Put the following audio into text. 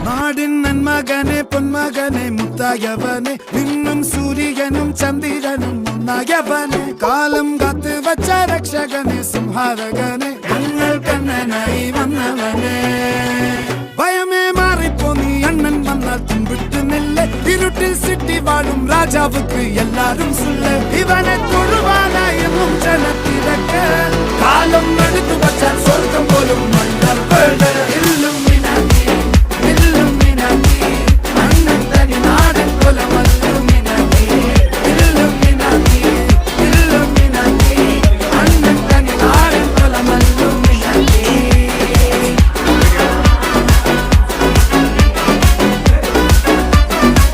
നാടിൻ നന്മകനെ പൊന്മകനെ മുത്തായവനെ നിന്നും സൂര്യനും ചന്ദ്രനും ഒന്നായവനെ കാലം കാത്ത് വച്ച രക്ഷകനെ സംഹാരകനെ ഞങ്ങൾ കണ്ണനായി വന്നവനെ ഭയമേ മാറിപ്പോ നീ അണ്ണൻ വന്നാൽ തുമ്പിട്ട് നെല്ല് ഇരുട്ടിൽ സിറ്റി വാഴും രാജാവുക്ക് എല്ലാരും സുല്ല് ഇവനെ തൊഴുവാനായെന്നും ജനത്തിരക്ക് കാലം എടുത്തു വച്ചാൽ സ്വർഗം പോലും മണ്ണൽ ഇല്ല